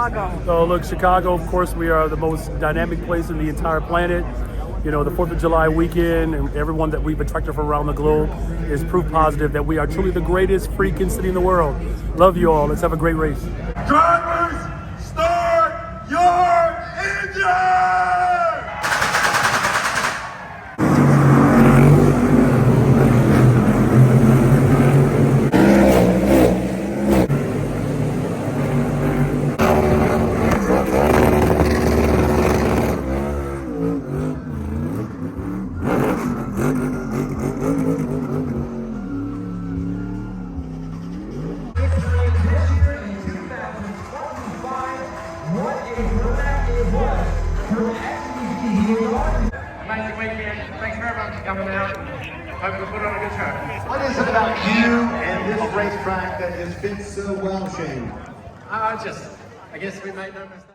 Chicago? So look, Chicago, of course, we are the most dynamic place in the entire planet. You know, the 4th of July weekend and everyone that we've attracted from around the globe is proof positive that we are truly the greatest freaking city in the world. Love you all. Let's have a great race. Drivers, start your engine! Amazing weekend. Thanks very much for coming out. Hope we put on a good show. What is it about you and this racetrack that just fits so well, Shane? I guess we made no mistake.